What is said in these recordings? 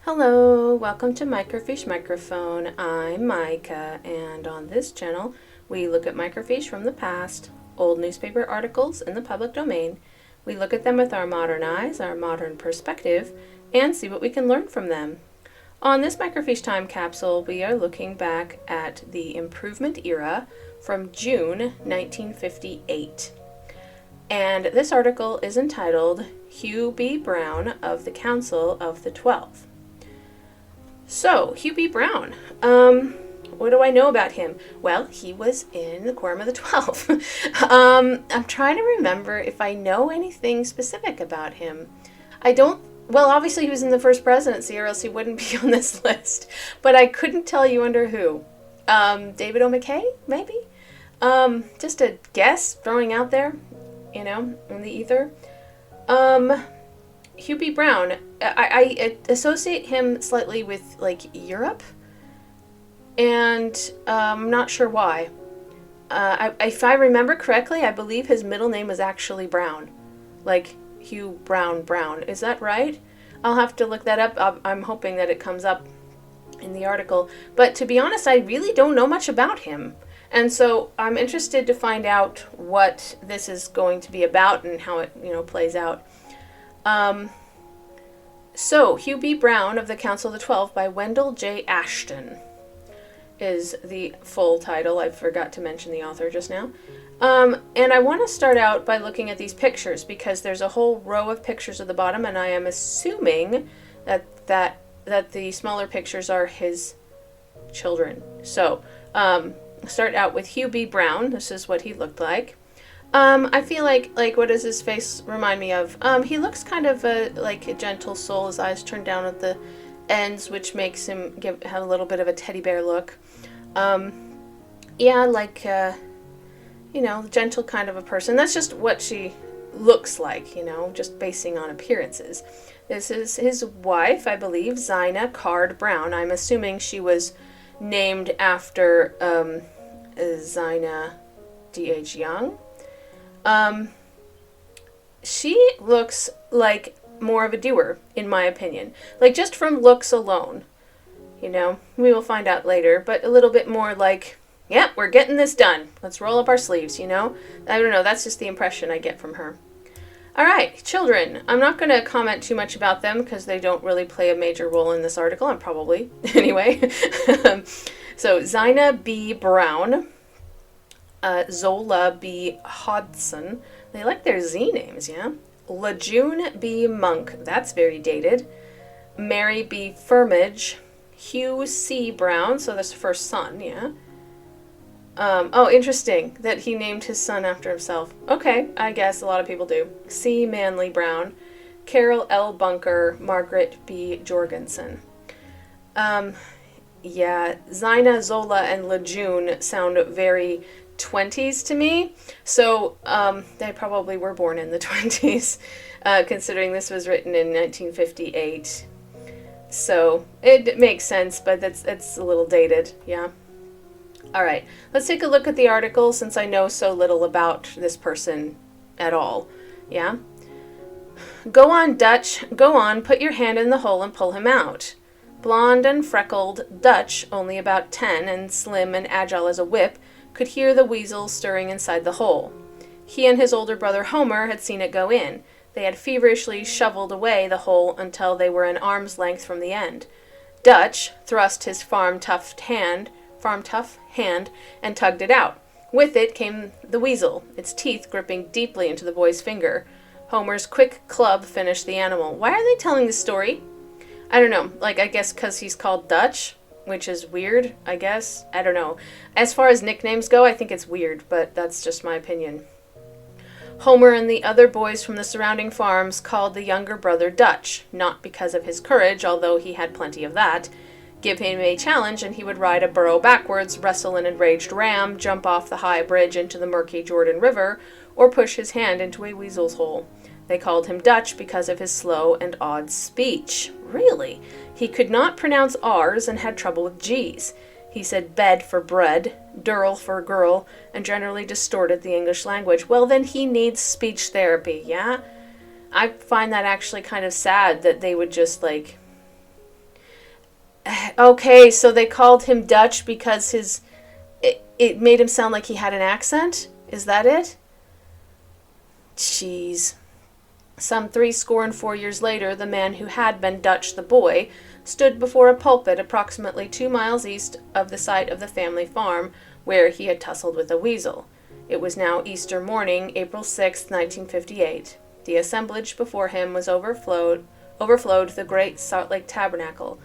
Hello, welcome to Microfiche Microphone. I'm Micah, and on this channel we look at microfiche from the past, old newspaper articles in the public domain. We look at them with our modern eyes, our modern perspective, and see what we can learn from them. On this microfiche time capsule, we are looking back at the Improvement era from June 1958. And this article is entitled Hugh B. Brown of the Council of the 12. So, Hugh B. Brown, what do I know about him? Well, he was in the Quorum of the 12. I'm trying to remember if I know anything specific about him. Well, obviously he was in the first presidency, or else he wouldn't be on this list. But I couldn't tell you under who. David O. McKay, maybe? Just a guess, throwing out there, in the ether. Hugh B. Brown, I associate him slightly with, Europe, and I'm not sure why. If I remember correctly, I believe his middle name was actually Brown, like Hugh Brown. Is that right? I'll have to look that up. I'm hoping that it comes up in the article. But to be honest, I really don't know much about him. And so I'm interested to find out what this is going to be about and how it, plays out. So, Hugh B. Brown of the Council of the 12 by Wendell J. Ashton is the full title. I forgot to mention the author just now. And I want to start out by looking at these pictures because there's a whole row of pictures at the bottom, and I am assuming that the smaller pictures are his children. So, start out with Hugh B. Brown. This is what he looked like. I feel like what does his face remind me of? He looks kind of like a gentle soul. His eyes turned down at the ends, which makes him have a little bit of a teddy bear look. Gentle kind of a person. That's just what she looks like, just basing on appearances. This is his wife, I believe, Zina Card Brown. I'm assuming she was named after Zina D.H. Young. She looks like more of a doer, in my opinion. Just from looks alone. We will find out later, but a little bit more like, yep, we're getting this done. Let's roll up our sleeves, I don't know, that's just the impression I get from her. Alright, children. I'm not going to comment too much about them because they don't really play a major role in this article, and probably, anyway. So, Zina B. Brown. Zola B. Hodson. They like their Z names, yeah? Lejeune B. Monk. That's very dated. Mary B. Firmage. Hugh C. Brown. So that's the first son, yeah? Interesting that he named his son after himself. Okay, I guess a lot of people do. C. Manley Brown. Carol L. Bunker. Margaret B. Jorgensen. Zina, Zola, and Lejeune sound very 20s to me, so they probably were born in the 20s, considering this was written in 1958. So it makes sense, but it's a little dated, yeah. Alright, let's take a look at the article since I know so little about this person at all, yeah? Go on, Dutch, go on, put your hand in the hole and pull him out. Blonde and freckled Dutch, only about 10 and slim and agile as a whip, could hear the weasel stirring inside the hole. He and his older brother Homer had seen it go in. They had feverishly shoveled away the hole until they were an arm's length from the end. Dutch thrust his farm-tough hand, and tugged it out. With it came the weasel, its teeth gripping deeply into the boy's finger. Homer's quick club finished the animal. Why are they telling this story? I don't know, I guess because he's called Dutch? Which is weird, I guess. I don't know. As far as nicknames go, I think it's weird, but that's just my opinion. Homer and the other boys from the surrounding farms called the younger brother Dutch, not because of his courage, although he had plenty of that. Give him a challenge and he would ride a burro backwards, wrestle an enraged ram, jump off the high bridge into the murky Jordan River, or push his hand into a weasel's hole. They called him Dutch because of his slow and odd speech. Really? He could not pronounce R's and had trouble with G's. He said bed for bread, durl for girl, and generally distorted the English language. Well, then he needs speech therapy, yeah? I find that actually kind of sad that they would just, Okay, so they called him Dutch because it made him sound like he had an accent? Is that it? Jeez. Some 64 years later, the man who had been Dutch the boy stood before a pulpit approximately 2 miles east of the site of the family farm where he had tussled with a weasel. It was now Easter morning, April 6, 1958. The assemblage before him was overflowed the great Salt Lake Tabernacle.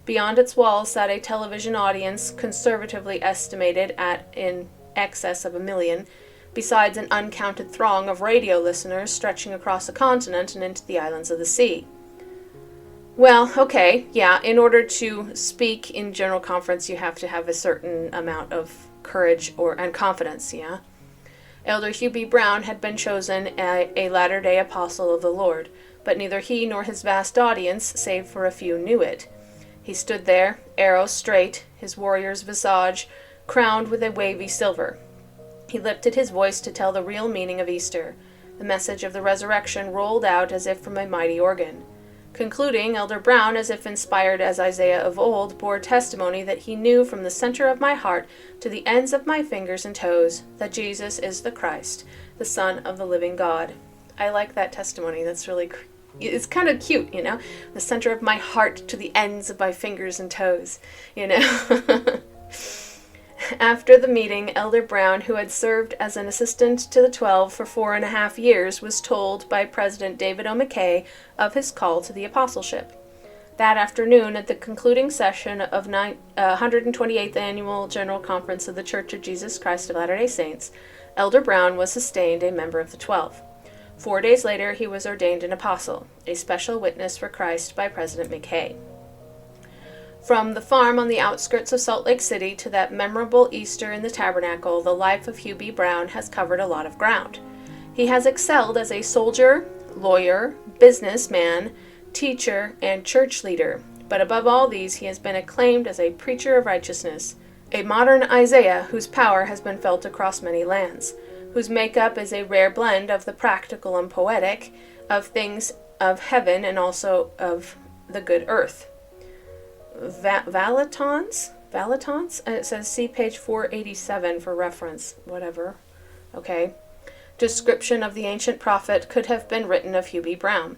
Beyond its walls sat a television audience conservatively estimated at in excess of 1 million, besides an uncounted throng of radio listeners stretching across the continent and into the islands of the sea. Well, okay, yeah, in order to speak in general conference, you have to have a certain amount of courage and confidence, yeah? Elder Hugh B. Brown had been chosen a latter-day apostle of the Lord, but neither he nor his vast audience, save for a few, knew it. He stood there, arrow straight, his warrior's visage crowned with a wavy silver. He lifted his voice to tell the real meaning of Easter. The message of the resurrection rolled out as if from a mighty organ. Concluding, Elder Brown, as if inspired as Isaiah of old, bore testimony that he knew from the center of my heart to the ends of my fingers and toes that Jesus is the Christ, the Son of the living God. I like that testimony. That's really it's kind of cute, you know? The center of my heart to the ends of my fingers and toes, you know? After the meeting, Elder Brown, who had served as an assistant to the 12 for 4.5 years, was told by President David O. McKay of his call to the apostleship. That afternoon, at the concluding session of 128th Annual General Conference of the Church of Jesus Christ of Latter-day Saints, Elder Brown was sustained a member of the 12. 4 days later, he was ordained an apostle, a special witness for Christ by President McKay. From the farm on the outskirts of Salt Lake City to that memorable Easter in the Tabernacle, the life of Hugh B. Brown has covered a lot of ground. He has excelled as a soldier, lawyer, businessman, teacher, and church leader, but above all these he has been acclaimed as a preacher of righteousness, a modern Isaiah whose power has been felt across many lands, whose makeup is a rare blend of the practical and poetic, of things of heaven and also of the good earth. Valentons? It says see page 487 for reference. Whatever. Okay. Description of the ancient prophet could have been written of Hugh B. Brown.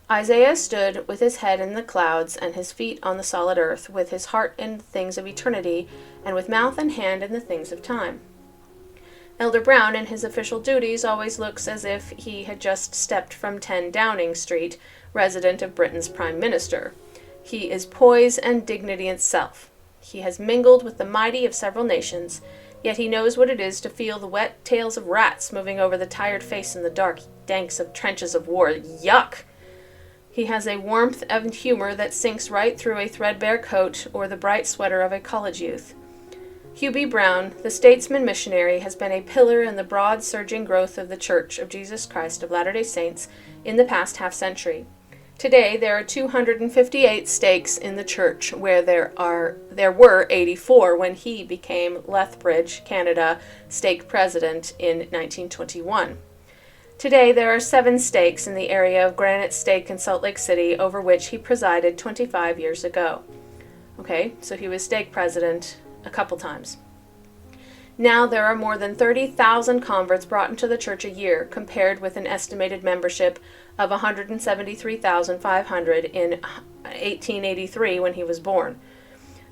Isaiah stood with his head in the clouds and his feet on the solid earth, with his heart in the things of eternity, and with mouth and hand in the things of time. Elder Brown, in his official duties, always looks as if he had just stepped from 10 Downing Street, resident of Britain's Prime Minister. He is poise and dignity itself. He has mingled with the mighty of several nations, yet he knows what it is to feel the wet tails of rats moving over the tired face in the dark danks of trenches of war. Yuck! He has a warmth and humor that sinks right through a threadbare coat or the bright sweater of a college youth. Hugh B. Brown, the statesman missionary, has been a pillar in the broad surging growth of the Church of Jesus Christ of Latter-day Saints in the past half-century. Today, there are 258 stakes in the church, where there were 84 when he became Lethbridge, Canada, stake president in 1921. Today, there are 7 stakes in the area of Granite Stake in Salt Lake City, over which he presided 25 years ago. Okay, so he was stake president a couple times. Now there are more than 30,000 converts brought into the church a year, compared with an estimated membership of 173,500 in 1883 when he was born.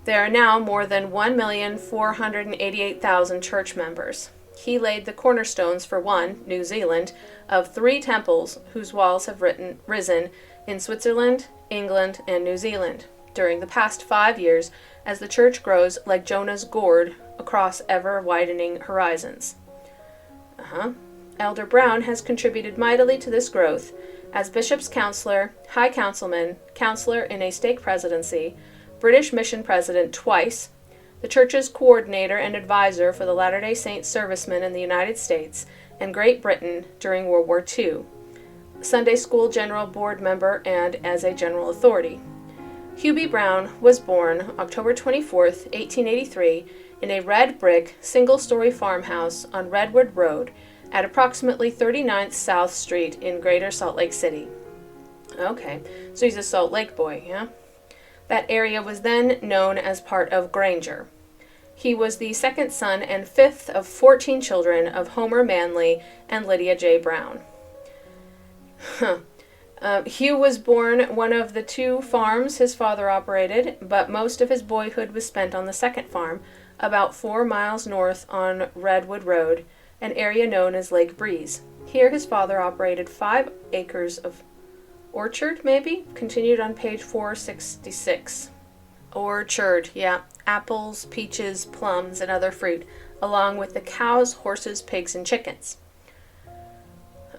There are now more than 1,488,000 church members. He laid the cornerstones for one, New Zealand, of 3 temples whose walls have risen in Switzerland, England, and New Zealand during the past 5 years as the church grows like Jonah's gourd across ever-widening horizons. Elder Brown has contributed mightily to this growth as Bishop's Counselor, High Councilman, Counselor in a stake presidency, British Mission President twice, the Church's Coordinator and Advisor for the Latter-day Saints servicemen in the United States and Great Britain during World War II, Sunday School General Board Member, and as a General Authority. Hugh B. Brown was born October 24, 1883, in a red brick, single-story farmhouse on Redwood Road at approximately 39th South Street in Greater Salt Lake City. Okay, so he's a Salt Lake boy, yeah? That area was then known as part of Granger. He was the second son and fifth of 14 children of Homer Manley and Lydia J. Brown. Hugh was born one of the 2 farms his father operated, but most of his boyhood was spent on the second farm, about 4 miles north on Redwood Road, an area known as Lake Breeze. Here his father operated 5 acres of orchard, maybe? Continued on page 466. Orchard, yeah. Apples, peaches, plums, and other fruit, along with the cows, horses, pigs, and chickens.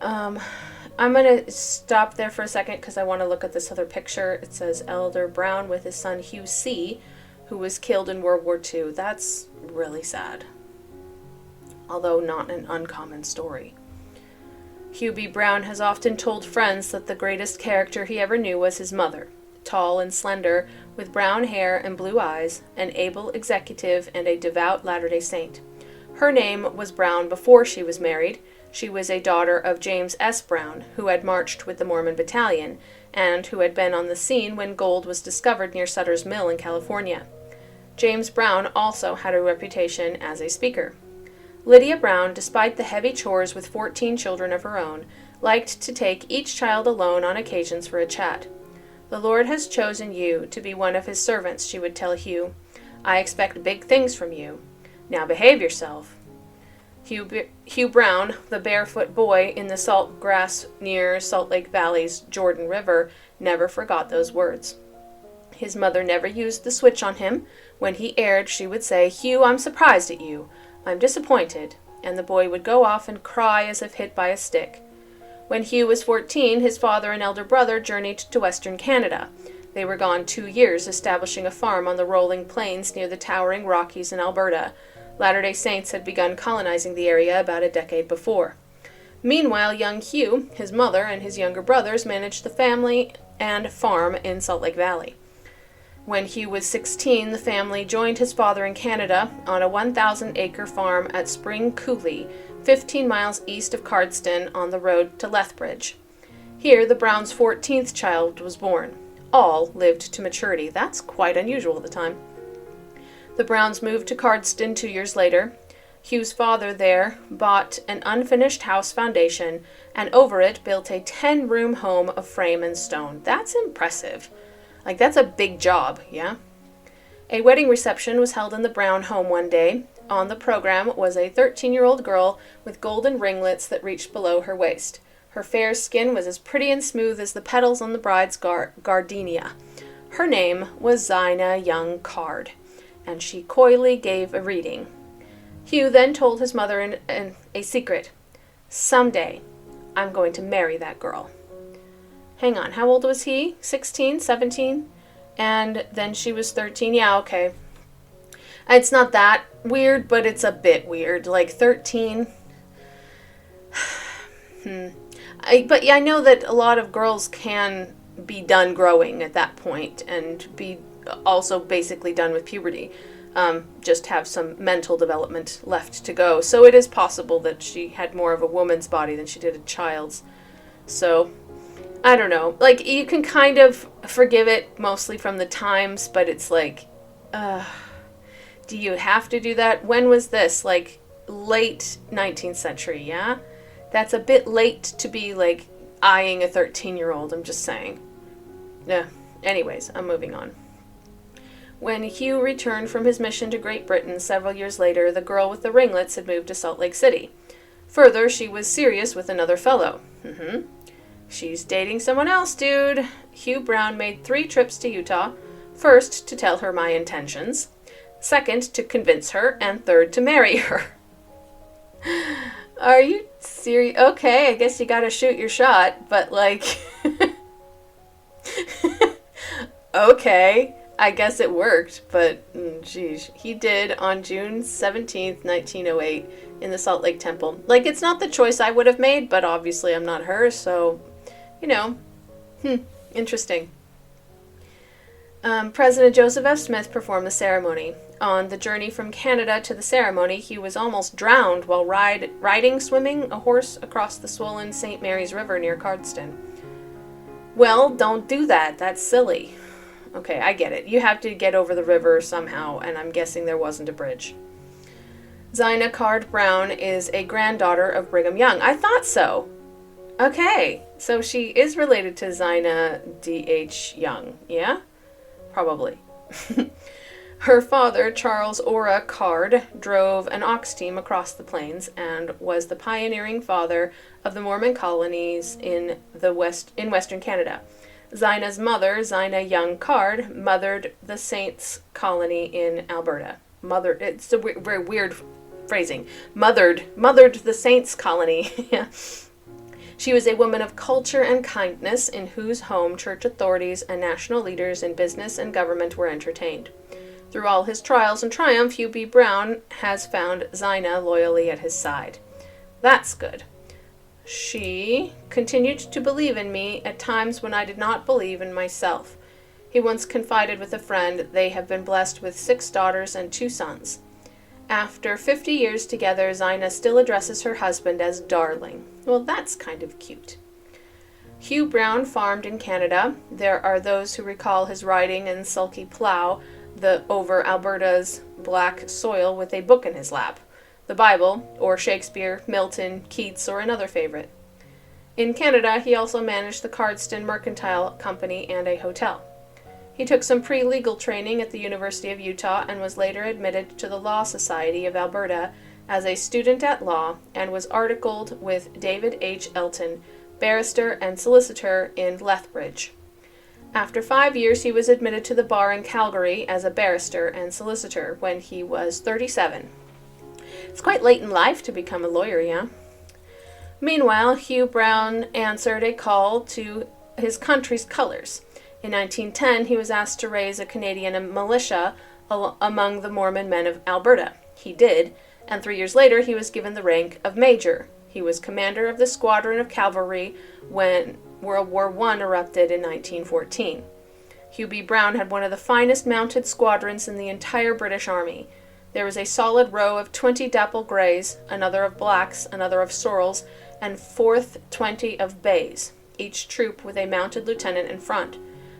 I'm going to stop there for a second because I want to look at this other picture. It says Elder Brown with his son Hugh C., who was killed in World War II. That's really sad, although not an uncommon story. Hugh B. Brown has often told friends that the greatest character he ever knew was his mother. Tall and slender, with brown hair and blue eyes, an able executive and a devout Latter-day Saint. Her name was Brown before she was married. She was a daughter of James S. Brown, who had marched with the Mormon Battalion, and who had been on the scene when gold was discovered near Sutter's Mill in California. James Brown also had a reputation as a speaker. Lydia Brown, despite the heavy chores with 14 children of her own, liked to take each child alone on occasions for a chat. "The Lord has chosen you to be one of his servants," she would tell Hugh. "I expect big things from you. Now behave yourself." Hugh Brown, the barefoot boy in the salt grass near Salt Lake Valley's Jordan River, never forgot those words. His mother never used the switch on him. When he erred, she would say, "Hugh, I'm surprised at you. I'm disappointed," and the boy would go off and cry as if hit by a stick. When Hugh was 14, his father and elder brother journeyed to Western Canada. They were gone 2 years, establishing a farm on the rolling plains near the towering Rockies in Alberta. Latter-day Saints had begun colonizing the area about a decade before. Meanwhile, young Hugh, his mother, and his younger brothers managed the family and farm in Salt Lake Valley. When Hugh was 16, the family joined his father in Canada on a 1,000-acre farm at Spring Coulee, 15 miles east of Cardston on the road to Lethbridge. Here, the Browns' 14th child was born. All lived to maturity. That's quite unusual at the time. The Browns moved to Cardston 2 years later. Hugh's father there bought an unfinished house foundation and over it built a 10-room home of frame and stone. That's impressive. Like, that's a big job, yeah? A wedding reception was held in the Brown home one day. On the program was a 13-year-old girl with golden ringlets that reached below her waist. Her fair skin was as pretty and smooth as the petals on the bride's gardenia. Her name was Zina Young Card, and she coyly gave a reading. Hugh then told his mother a secret. "Someday, I'm going to marry that girl." Hang on, how old was he? 16, 17? And then she was 13? Yeah, okay. It's not that weird, but it's a bit weird. Like 13. But yeah, I know that a lot of girls can be done growing at that point and be also basically done with puberty. Just have some mental development left to go. So it is possible that she had more of a woman's body than she did a child's. So, I don't know. Like, you can kind of forgive it mostly from the times, but it's like, do you have to do that? When was this? Like, late 19th century, yeah? That's a bit late to be, like, eyeing a 13-year-old, I'm just saying. Yeah. Anyways, I'm moving on. When Hugh returned from his mission to Great Britain several years later, the girl with the ringlets had moved to Salt Lake City. Further, she was serious with another fellow. She's dating someone else, dude. Hugh Brown made 3 trips to Utah. First, to tell her my intentions. Second, to convince her. And third, to marry her. Are you serious? Okay, I guess you gotta shoot your shot, but like... okay, I guess it worked, but geez. He did on June 17th, 1908 in the Salt Lake Temple. Like, it's not the choice I would have made, but obviously I'm not her, so... You know, interesting. President Joseph F. Smith performed the ceremony. On the journey from Canada to the ceremony, he was almost drowned while swimming a horse across the swollen St. Mary's River near Cardston. Well, don't do that. That's silly. Okay, I get it. You have to get over the river somehow, and I'm guessing there wasn't a bridge. Zina Card Brown is a granddaughter of Brigham Young. I thought so. Okay, so she is related to Zina D.H. Young, yeah? Probably. Her father, Charles Ora Card, drove an ox team across the plains and was the pioneering father of the Mormon colonies in Western Canada. Zina's mother, Zina Young Card, mothered the Saints colony in Alberta. It's a very weird phrasing. Mothered the Saints colony. Yeah. She was a woman of culture and kindness in whose home church authorities and national leaders in business and government were entertained. Through all his trials and triumph, Hugh B. Brown has found Zina loyally at his side. That's good. She continued to believe in me at times when I did not believe in myself. He once confided with a friend they have been blessed with 6 daughters and 2 sons. After 50 years together, Zina still addresses her husband as darling. Well, that's kind of cute. Hugh Brown farmed in Canada. There are those who recall his riding and sulky plow over Alberta's black soil with a book in his lap, the Bible, or Shakespeare, Milton, Keats, or another favorite. In Canada, he also managed the Cardston Mercantile Company and a hotel. He took some pre-legal training at the University of Utah and was later admitted to the Law Society of Alberta as a student at law and was articled with David H. Elton, barrister and solicitor in Lethbridge. After 5 years, he was admitted to the bar in Calgary as a barrister and solicitor when he was 37. It's quite late in life to become a lawyer, yeah? Meanwhile, Hugh Brown answered a call to his country's colors. In 1910, he was asked to raise a Canadian militia among the Mormon men of Alberta. He did, and 3 years later he was given the rank of major. He was commander of the squadron of cavalry when World War I erupted in 1914. Hugh B. Brown had one of the finest mounted squadrons in the entire British Army. There was a solid row of 20 dapple greys, another of blacks, another of sorrels, and 20 of bays, each troop with a mounted lieutenant in front.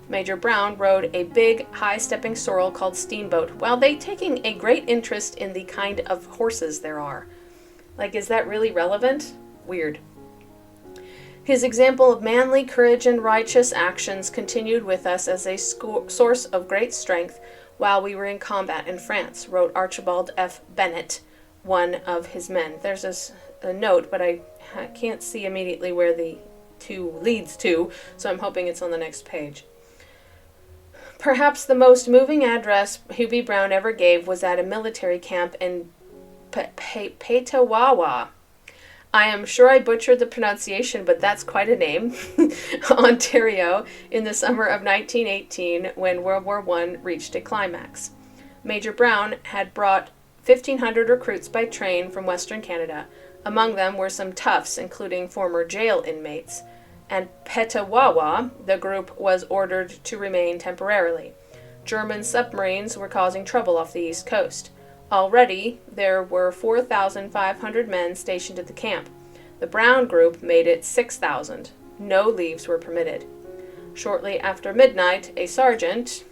Major Brown rode a big, high-stepping sorrel called Steamboat, while they taking a great interest in the kind of horses there are. Like, is that really relevant? Weird. His example of manly courage and righteous actions continued with us as a source of great strength while we were in combat in France, wrote Archibald F. Bennett, one of his men. There's a note, but I can't see immediately where the 2 leads to, so I'm hoping it's on the next page. Perhaps the most moving address Hugh B. Brown ever gave was at a military camp in Petawawa. I am sure I butchered the pronunciation, but that's quite a name, Ontario, in the summer of 1918 when World War I reached a climax. Major Brown had brought 1,500 recruits by train from Western Canada. Among them were some toughs, including former jail inmates. And Petawawa, the group was ordered to remain temporarily. German submarines were causing trouble off the east coast. Already, there were 4,500 men stationed at the camp. The Brown group made it 6,000. No leaves were permitted. Shortly after midnight, a sergeant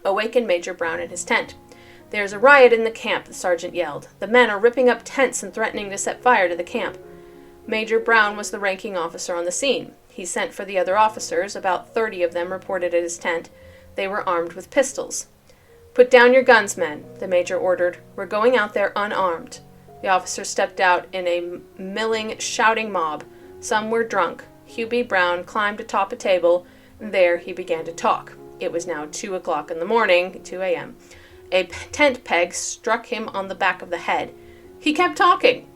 awakened Major Brown in his tent. "There's a riot in the camp," the sergeant yelled. "The men are ripping up tents and threatening to set fire to the camp." Major Brown was the ranking officer on the scene. He sent for the other officers. About 30 of them reported at his tent. They were armed with pistols. "Put down your guns, men," the major ordered. "We're going out there unarmed." The officers stepped out in a milling, shouting mob. Some were drunk. Hugh B. Brown climbed atop a table, and there he began to talk. It was now 2 o'clock in the morning, 2 a.m. A tent peg struck him on the back of the head. He kept talking.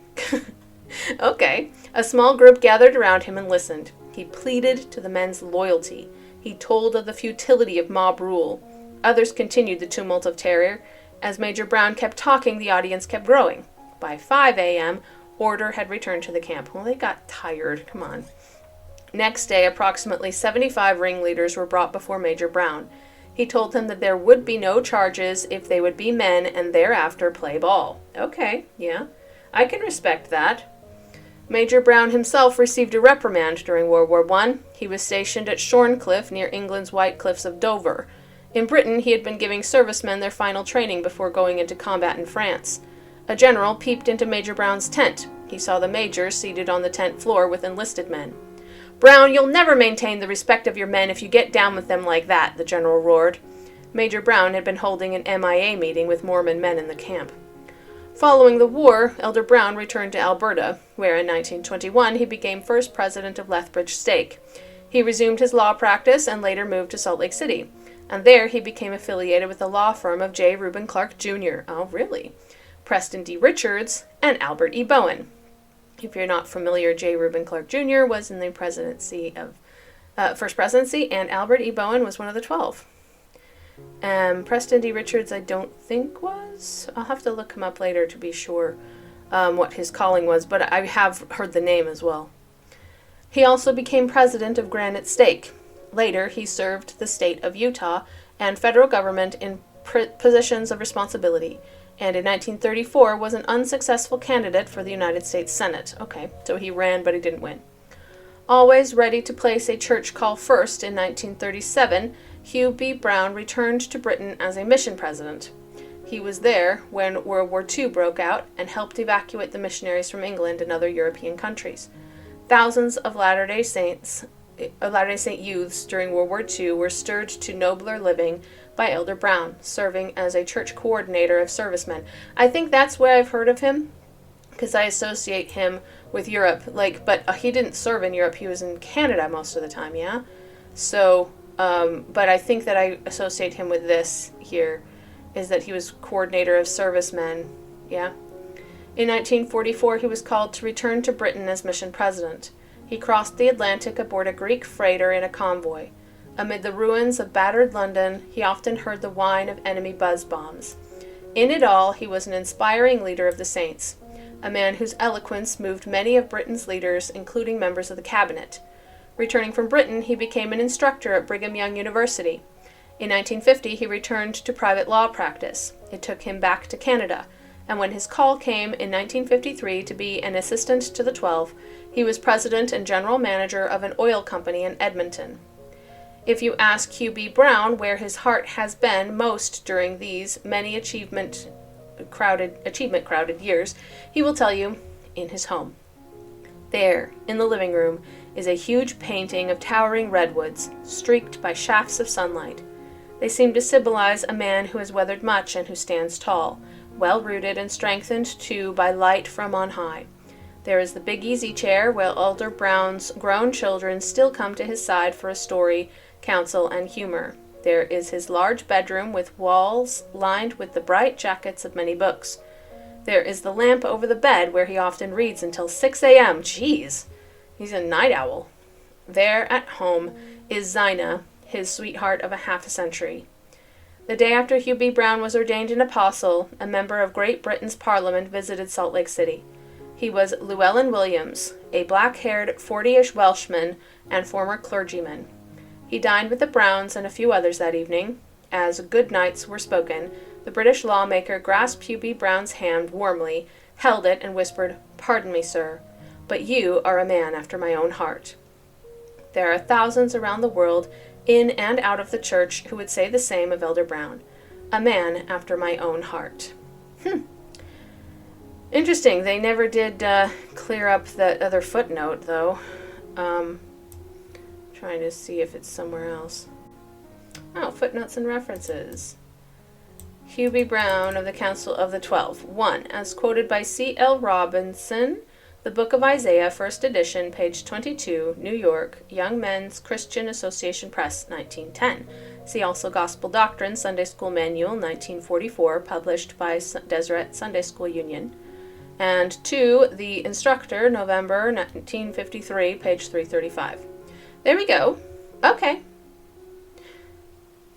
Okay. A small group gathered around him and listened. He pleaded to the men's loyalty. He told of the futility of mob rule. Others continued the tumult of terror. As Major Brown kept talking, the audience kept growing. By 5 a.m., order had returned to the camp. Well, they got tired. Come on. Next day, approximately 75 ringleaders were brought before Major Brown. He told them that there would be no charges if they would be men and thereafter play ball. Okay, yeah, I can respect that. Major Brown himself received a reprimand during World War I. He was stationed at Shorncliffe near England's White Cliffs of Dover. In Britain, he had been giving servicemen their final training before going into combat in France. A general peeped into Major Brown's tent. He saw the major seated on the tent floor with enlisted men. "Brown, you'll never maintain the respect of your men if you get down with them like that," the general roared. Major Brown had been holding an MIA meeting with Mormon men in the camp. Following the war, Elder Brown returned to Alberta, where in 1921 he became first president of Lethbridge Stake. He resumed his law practice and later moved to Salt Lake City, and there he became affiliated with the law firm of J. Reuben Clark Jr. Oh, really? Preston D. Richards, and Albert E. Bowen. If you're not familiar, J. Reuben Clark Jr. was in the first presidency, and Albert E. Bowen was one of the 12. Preston D. Richards, I don't think was. I'll have to look him up later to be sure what his calling was, but I have heard the name as well. He also became president of Granite Stake. Later, he served the state of Utah and federal government in positions of responsibility, and in 1934 was an unsuccessful candidate for the United States Senate. Okay, so he ran, but he didn't win. Always ready to place a church call first, in 1937, Hugh B. Brown returned to Britain as a mission president. He was there when World War II broke out and helped evacuate the missionaries from England and other European countries. Thousands of Latter-day Saint youths during World War II were stirred to nobler living by Elder Brown, serving as a church coordinator of servicemen. I think that's where I've heard of him, because I associate him with Europe. But he didn't serve in Europe. He was in Canada most of the time, yeah? So, but I think that I associate him with this here, is that he was coordinator of servicemen, yeah? In 1944, he was called to return to Britain as mission president. He crossed the Atlantic aboard a Greek freighter in a convoy. Amid the ruins of battered London, he often heard the whine of enemy buzz bombs. In it all, he was an inspiring leader of the saints, a man whose eloquence moved many of Britain's leaders, including members of the cabinet. Returning from Britain, he became an instructor at Brigham Young University. In 1950, he returned to private law practice. It took him back to Canada, and when his call came in 1953 to be an assistant to the 12, he was president and general manager of an oil company in Edmonton. If you ask Hugh B. Brown where his heart has been most during these many achievement-crowded years, he will tell you, in his home. There, in the living room, is a huge painting of towering redwoods, streaked by shafts of sunlight. They seem to symbolize a man who has weathered much and who stands tall, well-rooted and strengthened, too, by light from on high. There is the big easy chair where Elder Brown's grown children still come to his side for a story, counsel, and humor. There is his large bedroom with walls lined with the bright jackets of many books. There is the lamp over the bed where he often reads until 6 a.m. Jeez, he's a night owl. There at home is Zina, his sweetheart of a half a century. The day after Hugh B. Brown was ordained an apostle, a member of Great Britain's Parliament visited Salt Lake City. He was Llewellyn Williams, a black-haired 40-ish Welshman and former clergyman. He dined with the Browns and a few others that evening. As good nights were spoken, the British lawmaker grasped Hugh B. Brown's hand warmly, held it, and whispered, "Pardon me, sir, but you are a man after my own heart." There are thousands around the world, in and out of the church, who would say the same of Elder Brown. A man after my own heart. Interesting. They never did clear up that other footnote, though. Trying to see if it's somewhere else. Oh, footnotes and references. Hugh B. Brown of the Council of the 12. 1. As quoted by C. L. Robinson, The Book of Isaiah, 1st edition, page 22, New York, Young Men's Christian Association Press, 1910. See also Gospel Doctrine, Sunday School Manual, 1944, published by Deseret Sunday School Union. And 2. The Instructor, November 1953, page 335. There we go. Okay.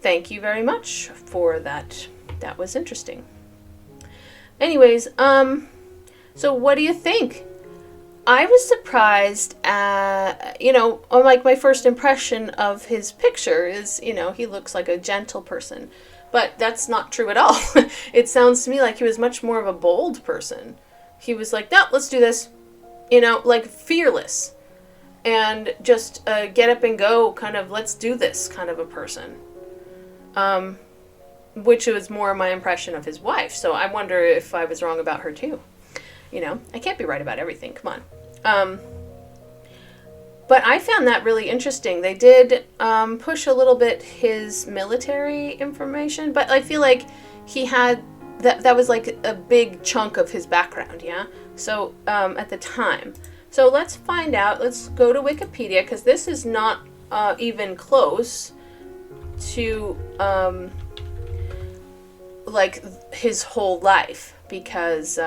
Thank you very much for that. That was interesting. Anyways, so what do you think? I was surprised at, like my first impression of his picture is, he looks like a gentle person. But that's not true at all. It sounds to me like he was much more of a bold person. He was like, no, let's do this. Like fearless. And just get up and go, kind of, let's do this kind of a person. which was more my impression of his wife. So I wonder if I was wrong about her too. I can't be right about everything. Come on. But I found that really interesting. They did push a little bit his military information, but I feel like he had that was like a big chunk of his background, yeah? So at the time. So let's find out. Let's go to Wikipedia, because this is not even close to like his whole life, because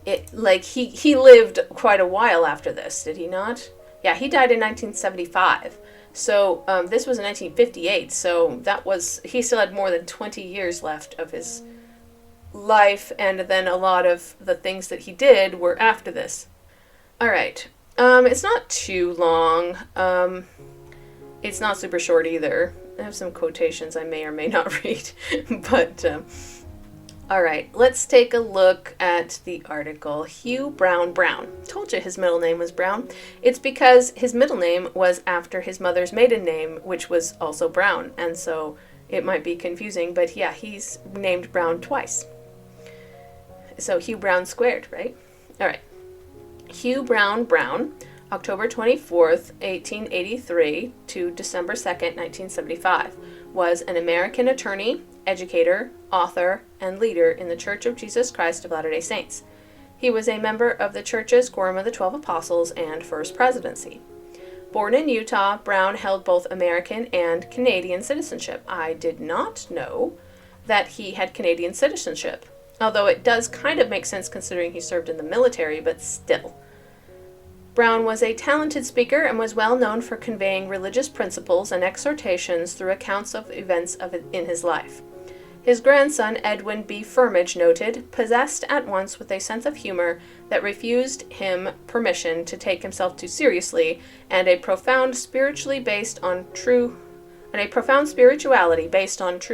he lived quite a while after this, did he not? Yeah, he died in 1975. So this was in 1958. So he still had more than 20 years left of his life, and then a lot of the things that he did were after this. All right. It's not too long. It's not super short either. I have some quotations I may or may not read, but all right, let's take a look at the article. Hugh Brown. Told you his middle name was Brown. It's because his middle name was after his mother's maiden name, which was also Brown, and so it might be confusing, but yeah, he's named Brown twice. So Hugh Brown squared, right? All right. Hugh Brown, October 24th, 1883 to December 2nd, 1975, was an American attorney, educator, author, and leader in the Church of Jesus Christ of Latter-day Saints. He was a member of the Church's Quorum of the 12 Apostles and First Presidency. Born in Utah, Brown held both American and Canadian citizenship. I did not know that he had Canadian citizenship, although it does kind of make sense considering he served in the military, but still. Brown was a talented speaker and was well known for conveying religious principles and exhortations through accounts of events in his life. His grandson, Edwin B. Firmage, noted, possessed at once with a sense of humor that refused him permission to take himself too seriously, and a profound spirituality based on true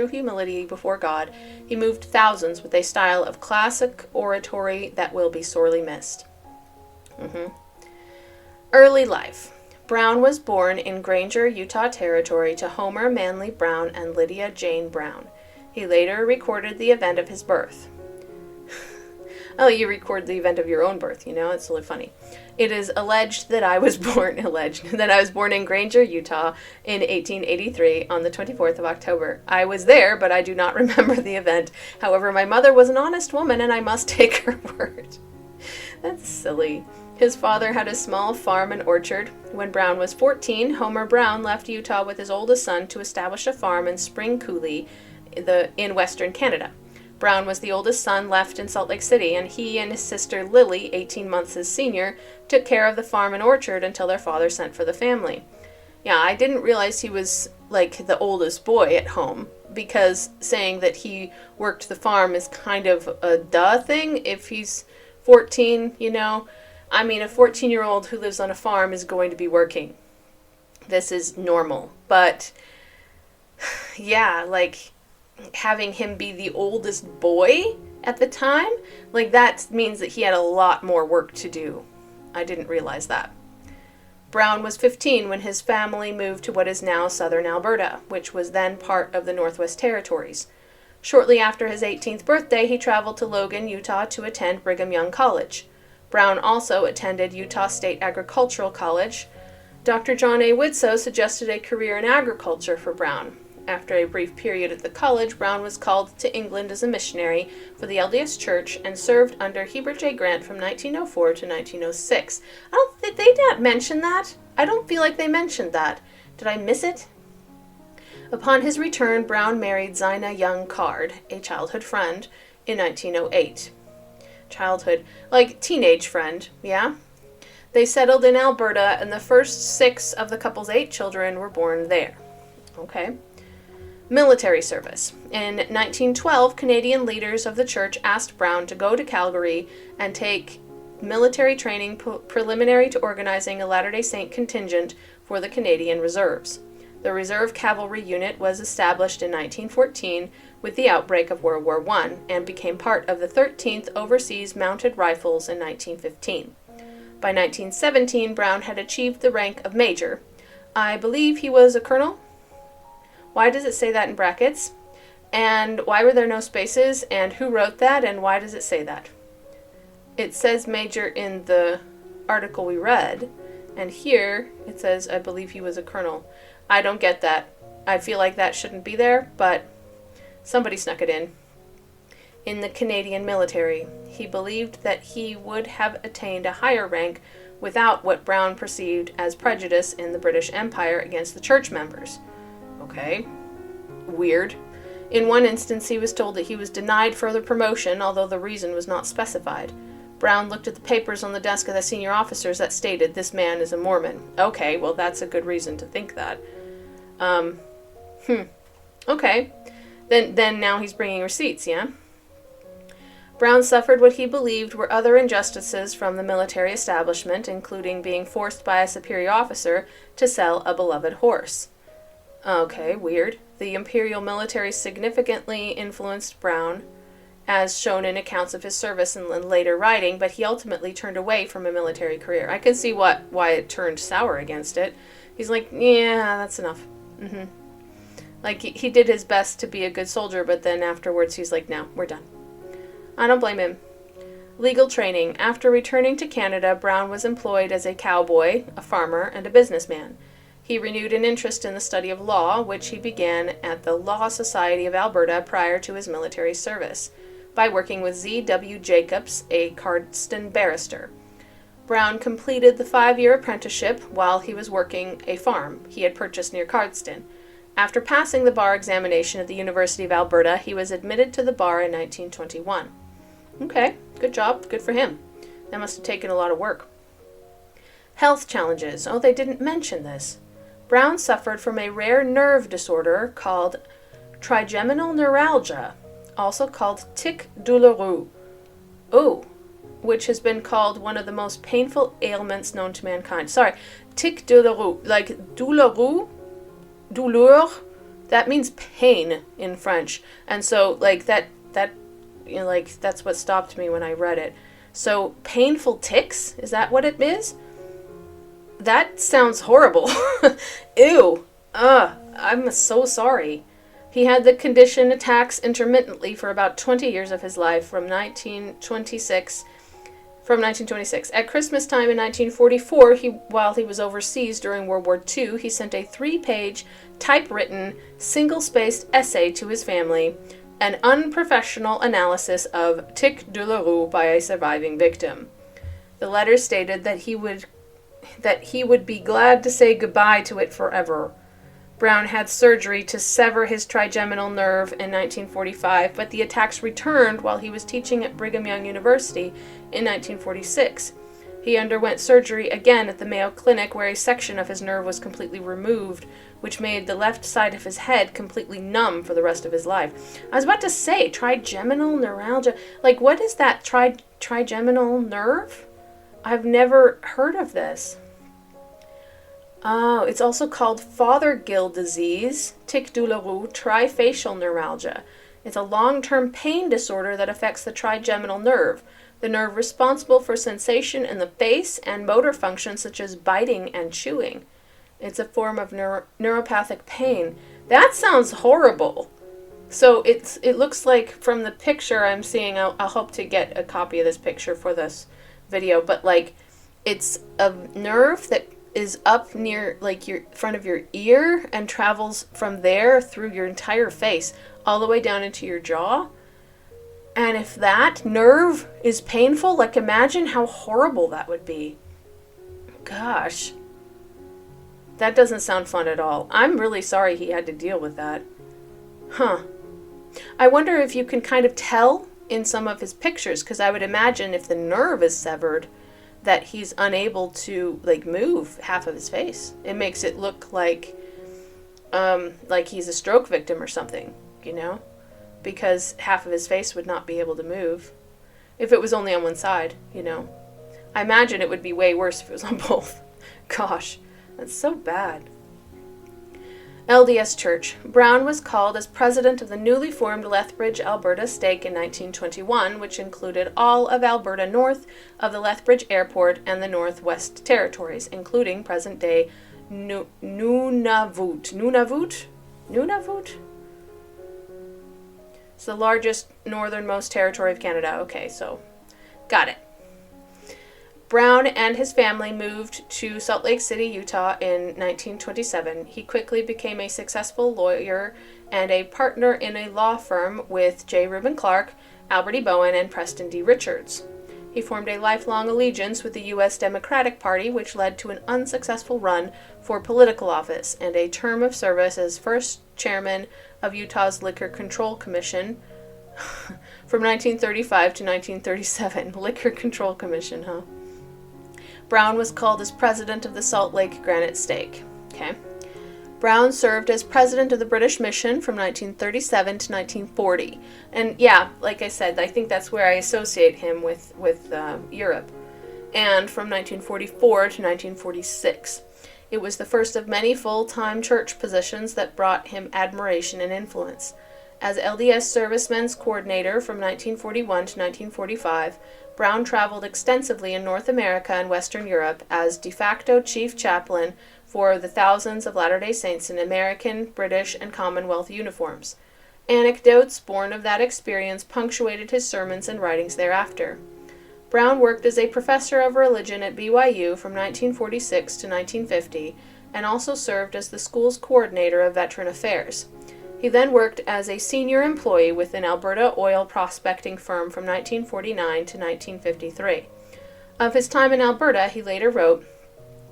humility before God, he moved thousands with a style of classic oratory that will be sorely missed. Early life. Brown was born in Granger, Utah Territory, to Homer Manley Brown and Lydia Jane Brown. He later recorded the event of his birth. Oh, you record the event of your own birth, it's really funny. It is alleged that I was born in Granger, Utah in 1883 on the 24th of October. I was there, but I do not remember the event. However, my mother was an honest woman and I must take her word. That's silly. His father had a small farm and orchard. When Brown was 14, Homer Brown left Utah with his oldest son to establish a farm in Spring Coulee in western Canada. Brown was the oldest son left in Salt Lake City, and he and his sister Lily, 18 months his senior, took care of the farm and orchard until their father sent for the family. Yeah, I didn't realize he was like the oldest boy at home, because saying that he worked the farm is kind of a duh thing if he's 14, I mean, a 14-year-old who lives on a farm is going to be working. This is normal. But, yeah, like, having him be the oldest boy at the time, like, that means that he had a lot more work to do. I didn't realize that. Brown was 15 when his family moved to what is now southern Alberta, which was then part of the Northwest Territories. Shortly after his 18th birthday, he traveled to Logan, Utah to attend Brigham Young College. Brown also attended Utah State Agricultural College. Dr. John A. Widsoe suggested a career in agriculture for Brown. After a brief period at the college, Brown was called to England as a missionary for the LDS Church and served under Heber J. Grant from 1904 to 1906. Did they not mention that? I don't feel like they mentioned that. Did I miss it? Upon his return, Brown married Zina Young Card, a childhood friend, in 1908. Childhood, like teenage friend, yeah? They settled in Alberta, and the first 6 of the couple's 8 children were born there. Okay. Military service. In 1912, Canadian leaders of the church asked Brown to go to Calgary and take military training preliminary to organizing a Latter-day Saint contingent for the Canadian Reserves. The Reserve Cavalry Unit was established in 1914 with the outbreak of World War I and became part of the 13th Overseas Mounted Rifles in 1915. By 1917, Brown had achieved the rank of major. I believe he was a colonel? Why does it say that in brackets? And why were there no spaces? And who wrote that? And why does it say that? It says major in the article we read. And here it says, I believe he was a colonel. I don't get that. I feel like that shouldn't be there, but somebody snuck it in. In the Canadian military, he believed that he would have attained a higher rank without what Brown perceived as prejudice in the British Empire against the church members. Okay, weird. In one instance, he was told that he was denied further promotion, although the reason was not specified. Brown looked at the papers on the desk of the senior officers that stated, this man is a Mormon. Okay, well, that's a good reason to think that. Okay. Then now he's bringing receipts, yeah? Brown suffered what he believed were other injustices from the military establishment, including being forced by a superior officer to sell a beloved horse. Okay, weird. The imperial military significantly influenced Brown, as shown in accounts of his service in later writing, but he ultimately turned away from a military career. I can see why it turned sour against it. He's like, yeah, that's enough. Like, he did his best to be a good soldier, but then afterwards he's like, no, we're done. I don't blame him. Legal training. After returning to Canada, Brown was employed as a cowboy, a farmer, and a businessman. He renewed an interest in the study of law, which he began at the Law Society of Alberta prior to his military service, by working with Z.W. Jacobs, a Cardston barrister. Brown completed the 5-year apprenticeship while he was working a farm he had purchased near Cardston. After passing the bar examination at the University of Alberta, he was admitted to the bar in 1921. Okay, good job, good for him. That must have taken a lot of work. Health challenges. Oh, they didn't mention this. Brown suffered from a rare nerve disorder called trigeminal neuralgia, also called tic douloureux. Oh, which has been called one of the most painful ailments known to mankind. Sorry, tic douloureux, like douloureux, douleur, that means pain in French. And so, like, that you know, like, that's what stopped me when I read it. So, painful tics, is that what it is? That sounds horrible. Ew. I'm so sorry. He had the condition attacks intermittently for about 20 years of his life, from 1926. At Christmas time in 1944, while he was overseas during World War II, he sent a 3-page, typewritten, single-spaced essay to his family, an unprofessional analysis of tic douloureux by a surviving victim. The letter stated that he would be glad to say goodbye to it forever. Brown had surgery to sever his trigeminal nerve in 1945, but the attacks returned while he was teaching at Brigham Young University in 1946. He underwent surgery again at the Mayo Clinic, where a section of his nerve was completely removed, which made the left side of his head completely numb for the rest of his life. I was about to say, trigeminal neuralgia. Like, what is that trigeminal nerve? I've never heard of this. Oh, it's also called Fothergill disease, tic douloureux, trifacial neuralgia. It's a long-term pain disorder that affects the trigeminal nerve, the nerve responsible for sensation in the face and motor functions such as biting and chewing. It's a form of neuropathic pain. That sounds horrible. So it looks like, from the picture I'm seeing, I'll hope to get a copy of this picture for this video, but like, it's a nerve that is up near, like, your front of your ear and travels from there through your entire face all the way down into your jaw. And if that nerve is painful, like, imagine how horrible that would be. Gosh, that doesn't sound fun at all. I'm really sorry he had to deal with that. I wonder if you can kind of tell in some of his pictures, because I would imagine if the nerve is severed, that he's unable to, like, move half of his face. It makes it look like he's a stroke victim or something, you know? Because half of his face would not be able to move. If it was only on one side, you know? I imagine it would be way worse if it was on both. Gosh, that's so bad. LDS Church. Brown was called as president of the newly formed Lethbridge, Alberta stake in 1921, which included all of Alberta north of the Lethbridge Airport and the Northwest Territories, including present-day Nunavut. Nunavut? Nunavut? It's the largest northernmost territory of Canada. Okay, so got it. Brown and his family moved to Salt Lake City, Utah in 1927. He quickly became a successful lawyer and a partner in a law firm with J. Reuben Clark, Albert E. Bowen, and Preston D. Richards. He formed a lifelong allegiance with the U.S. Democratic Party, which led to an unsuccessful run for political office and a term of service as first chairman of Utah's Liquor Control Commission from 1935 to 1937. Liquor Control Commission, huh? Brown was called as president of the Salt Lake Granite Stake. Okay. Brown served as president of the British Mission from 1937 to 1940. And yeah, like I said, I think that's where I associate him with Europe. And from 1944 to 1946. It was the first of many full-time church positions that brought him admiration and influence. As LDS Servicemen's Coordinator from 1941 to 1945, Brown traveled extensively in North America and Western Europe as de facto chief chaplain for the thousands of Latter-day Saints in American, British, and Commonwealth uniforms. Anecdotes born of that experience punctuated his sermons and writings thereafter. Brown worked as a professor of religion at BYU from 1946 to 1950 and also served as the school's coordinator of veteran affairs. He then worked as a senior employee with an Alberta oil prospecting firm from 1949 to 1953. Of his time in Alberta, he later wrote,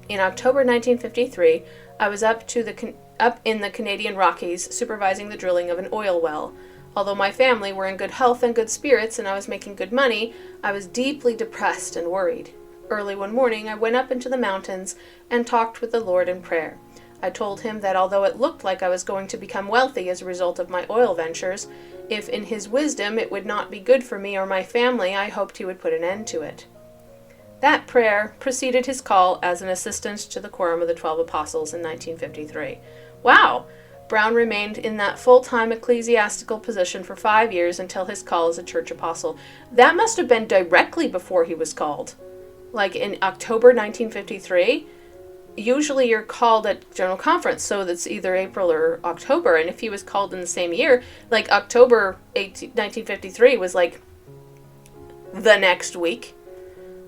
"In October 1953, I was up in the Canadian Rockies supervising the drilling of an oil well. Although my family were in good health and good spirits and I was making good money, I was deeply depressed and worried. Early one morning, I went up into the mountains and talked with the Lord in prayer. I told him that although it looked like I was going to become wealthy as a result of my oil ventures, if in his wisdom it would not be good for me or my family, I hoped he would put an end to it." That prayer preceded his call as an assistant to the Quorum of the 12 Apostles in 1953. Wow! Brown remained in that full-time ecclesiastical position for 5 years until his call as a church apostle. That must have been directly before he was called. Like in October 1953? Usually you're called at General Conference, so that's either April or October, and if he was called in the same year, like October 1953 was like the next week,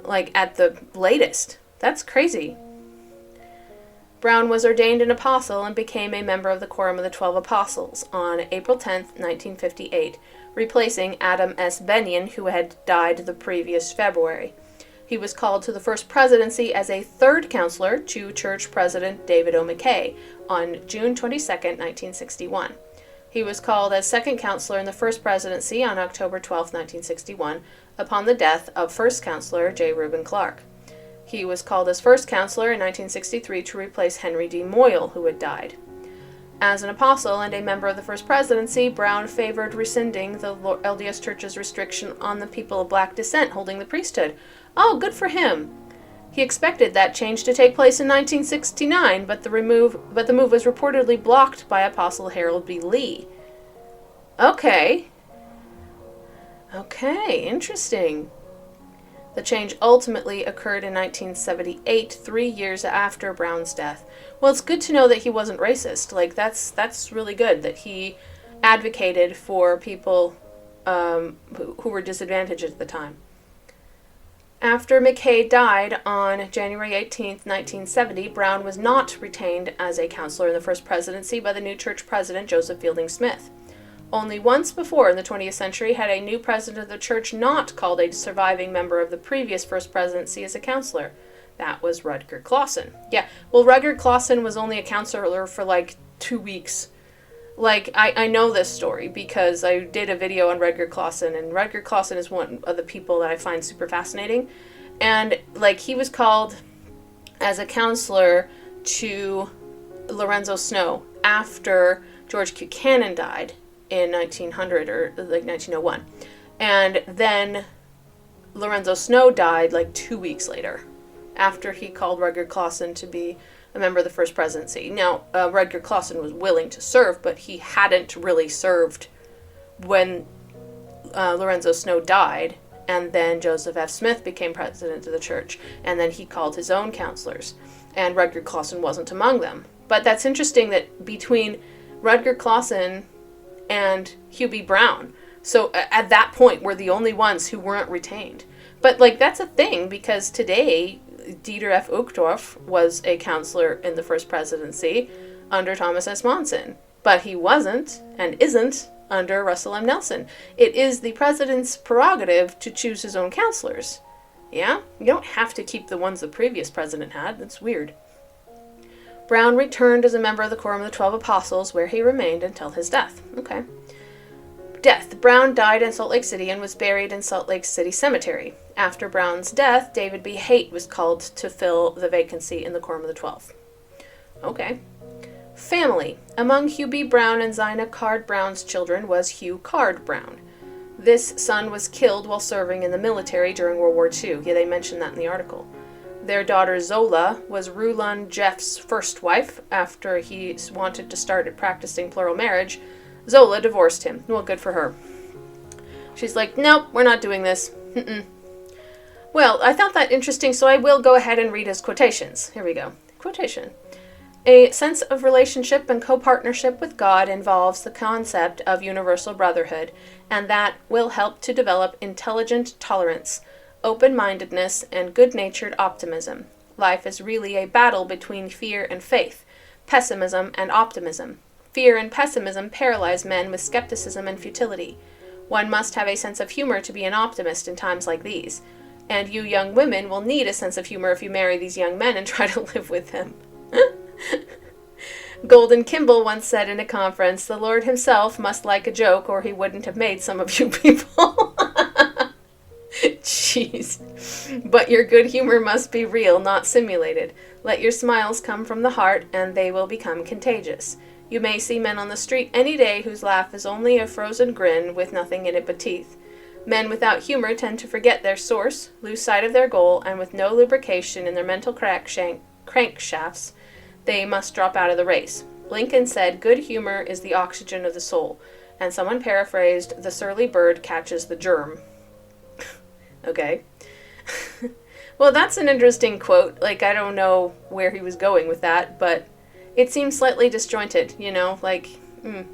like at the latest. That's crazy. Brown was ordained an apostle and became a member of the Quorum of the 12 Apostles on April 10, 1958, replacing Adam S. Benyon, who had died the previous February. He was called to the first presidency as a third counselor to Church President David O. McKay on June 22, 1961. He was called as second counselor in the first presidency on October 12, 1961, upon the death of first counselor J. Reuben Clark. He was called as first counselor in 1963 to replace Henry D. Moyle, who had died. As an apostle and a member of the First Presidency, Brown favored rescinding the LDS Church's restriction on the people of black descent holding the priesthood. Oh, good for him. He expected that change to take place in 1969, but the move was reportedly blocked by Apostle Harold B. Lee. Okay, interesting. The change ultimately occurred in 1978, 3 years after Brown's death. Well, it's good to know that he wasn't racist. Like, that's really good that he advocated for people who were disadvantaged at the time. After McKay died on January 18, 1970, Brown was not retained as a counselor in the First Presidency by the new church president, Joseph Fielding Smith. Only once before in the 20th century had a new president of the church not called a surviving member of the previous First Presidency as a counselor. That was Rutger Clausen. Yeah, well, Rutger Clausen was only a counselor for like 2 weeks. Like, I know this story because I did a video on Rutger Clausen, and Rutger Clausen is one of the people that I find super fascinating. And, like, he was called as a counselor to Lorenzo Snow after George Buchanan died in 1900 or like 1901. And then Lorenzo Snow died like 2 weeks later after he called Rutger Clausen to be a member of the First Presidency. Now, Rutger Clausen was willing to serve, but he hadn't really served when Lorenzo Snow died, and then Joseph F. Smith became president of the church, and then he called his own counselors, and Rutger Clausen wasn't among them. But that's interesting that between Rutger Clausen and Hugh B. Brown. So at that point, we're the only ones who weren't retained. But, like, that's a thing, because today, Dieter F. Uchtdorf was a counselor in the first presidency under Thomas S. Monson. But he wasn't, and isn't, under Russell M. Nelson. It is the president's prerogative to choose his own counselors. Yeah? You don't have to keep the ones the previous president had. That's weird. Brown returned as a member of the Quorum of the 12 Apostles, where he remained until his death. Okay. Death. Brown died in Salt Lake City and was buried in Salt Lake City Cemetery. After Brown's death, David B. Haight was called to fill the vacancy in the Quorum of the 12. Okay. Family. Among Hugh B. Brown and Zina Card Brown's children was Hugh Card Brown. This son was killed while serving in the military during World War II. Yeah, they mentioned that in the article. Their daughter Zola was Rulon Jeff's first wife. After he wanted to start practicing plural marriage, Zola divorced him. Well, good for her. She's like, nope, we're not doing this. Well, I found that interesting, so I will go ahead and read his quotations. Here we go. Quotation. A sense of relationship and co-partnership with God involves the concept of universal brotherhood, and that will help to develop intelligent tolerance, open-mindedness, and good-natured optimism. Life is really a battle between fear and faith, pessimism and optimism. Fear and pessimism paralyze men with skepticism and futility. One must have a sense of humor to be an optimist in times like these. And you young women will need a sense of humor if you marry these young men and try to live with them. Golden Kimball once said in a conference, the Lord himself must like a joke or he wouldn't have made some of you people. Jeez. But your good humor must be real, not simulated. Let your smiles come from the heart and they will become contagious. You may see men on the street any day whose laugh is only a frozen grin with nothing in it but teeth. Men without humor tend to forget their source, lose sight of their goal, and with no lubrication in their mental crankshafts, they must drop out of the race. Lincoln said, good humor is the oxygen of the soul, and someone paraphrased, the surly bird catches the germ. Okay. Well, that's an interesting quote. Like, I don't know where he was going with that, but it seems slightly disjointed, you know, like, I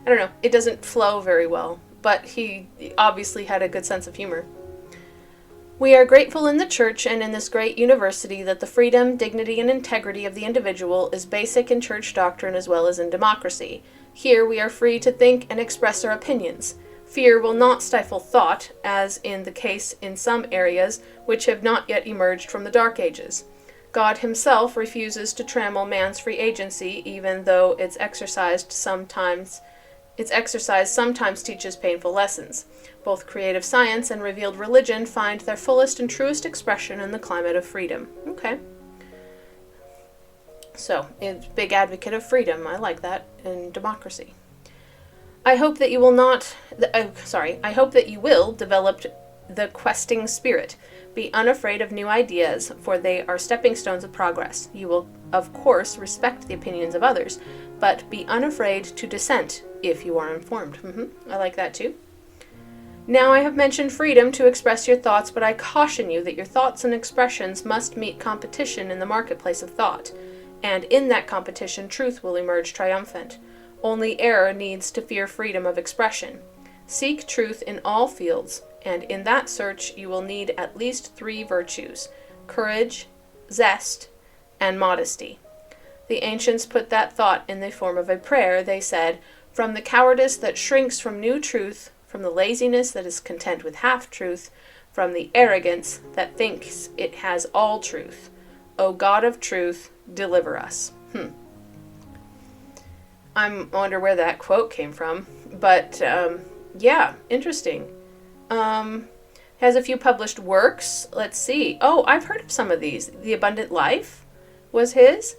don't know, it doesn't flow very well, but he obviously had a good sense of humor. We are grateful in the church and in this great university that the freedom, dignity, and integrity of the individual is basic in church doctrine as well as in democracy. Here we are free to think and express our opinions. Fear will not stifle thought, as in the case in some areas which have not yet emerged from the Dark Ages. God himself refuses to trammel man's free agency, even though its exercise sometimes teaches painful lessons. Both creative science and revealed religion find their fullest and truest expression in the climate of freedom. Okay. So, a big advocate of freedom. I like that, in democracy. I hope that you will develop the questing spirit. Be unafraid of new ideas, for they are stepping stones of progress. You will, of course, respect the opinions of others, but be unafraid to dissent if you are informed. I like that too. Now I have mentioned freedom to express your thoughts, but I caution you that your thoughts and expressions must meet competition in the marketplace of thought, and in that competition truth will emerge triumphant. Only error needs to fear freedom of expression. Seek truth in all fields, and in that search you will need at least 3 virtues: courage, zest, and modesty. The ancients put that thought in the form of a prayer. They said, from the cowardice that shrinks from new truth, from the laziness that is content with half-truth, from the arrogance that thinks it has all truth, O God of truth, deliver us. I wonder where that quote came from, but yeah, interesting. Has a few published works. Let's see. Oh, I've heard of some of these. The Abundant Life was his.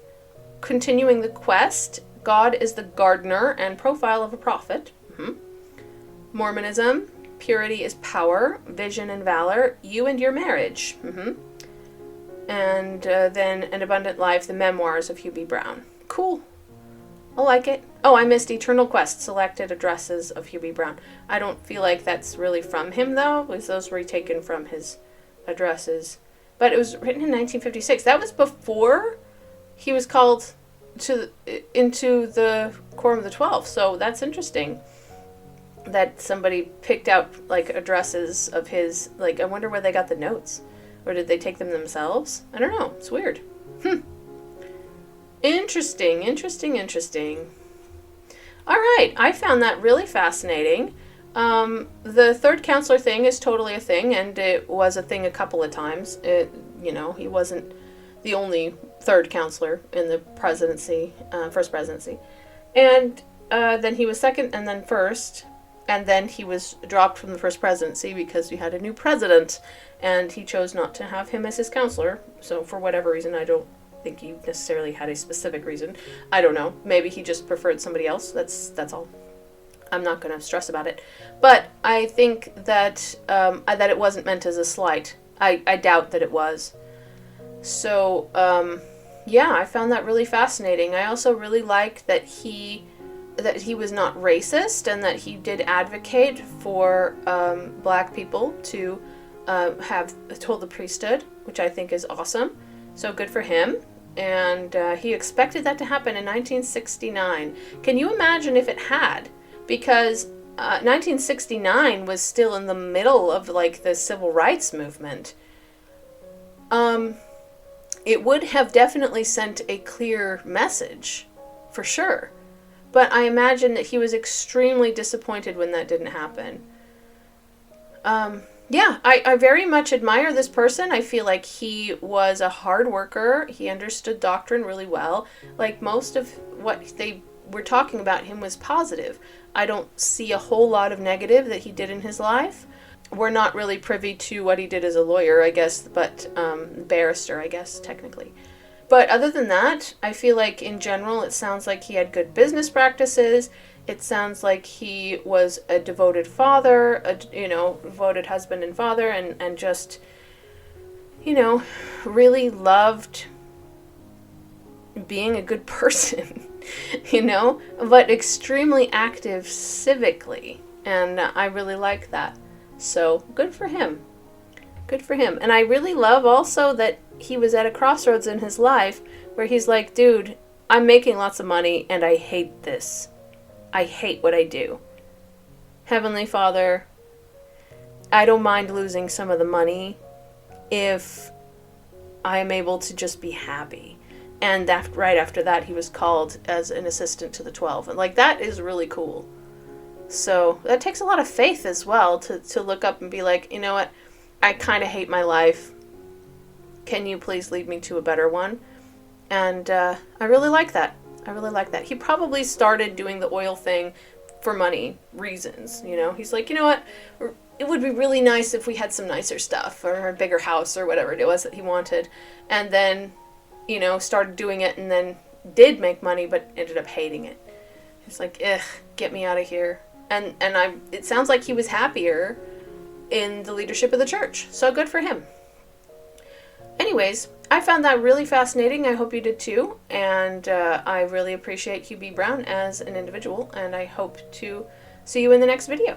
Continuing the Quest. God is the Gardener and Profile of a Prophet. Mormonism. Purity is Power. Vision and Valor. You and Your Marriage. And then An Abundant Life, The Memoirs of Hugh B. Brown. Cool. I like it. Oh, I missed Eternal Quest, Selected Addresses of Hugh B. Brown. I don't feel like that's really from him, though, because those were taken from his addresses. But it was written in 1956. That was before he was called into the Quorum of the 12. So that's interesting that somebody picked out like addresses of his. Like, I wonder where they got the notes, or did they take them themselves? I don't know. It's weird. Interesting. All right, I found that really fascinating. The third counselor thing is totally a thing, and it was a thing a couple of times. He wasn't the only third counselor in the presidency, first presidency. And then he was second, and then first, and then he was dropped from the first presidency because we had a new president, and he chose not to have him as his counselor. So for whatever reason, I don't think he necessarily had a specific reason. I don't know. Maybe he just preferred somebody else. That's all. I'm not going to stress about it. But I think that that it wasn't meant as a slight. I doubt that it was. So, yeah, I found that really fascinating. I also really liked that he was not racist, and that he did advocate for black people to hold the priesthood, which I think is awesome. So good for him. And he expected that to happen in 1969. Can you imagine if it had? Because 1969 was still in the middle of like the civil rights movement. It would have definitely sent a clear message, for sure. But I imagine that he was extremely disappointed when that didn't happen. Yeah, I very much admire this person. I feel like he was a hard worker. He understood doctrine really well. Like, most of what they were talking about him was positive. I don't see a whole lot of negative that he did in his life. We're not really privy to what he did as a lawyer, I guess, but barrister, I guess, technically. But other than that, I feel like in general it sounds like he had good business practices. It sounds like he was a devoted father, devoted husband and father, and just, really loved being a good person, but extremely active civically. And I really like that. So good for him. Good for him. And I really love also that he was at a crossroads in his life where he's like, dude, I'm making lots of money and I hate this. I hate what I do. Heavenly Father, I don't mind losing some of the money if I'm able to just be happy. And right after that, he was called as an assistant to the 12. And like, that is really cool. So that takes a lot of faith as well to look up and be like, you know what? I kind of hate my life. Can you please lead me to a better one? And I really like that. He probably started doing the oil thing for money reasons, He's like, you know what? It would be really nice if we had some nicer stuff or a bigger house or whatever it was that he wanted. And then, started doing it and then did make money but ended up hating it. It's like, get me out of here. And it sounds like he was happier in the leadership of the church. So good for him. Anyways, I found that really fascinating. I hope you did too. And I really appreciate Hugh B. Brown as an individual. And I hope to see you in the next video.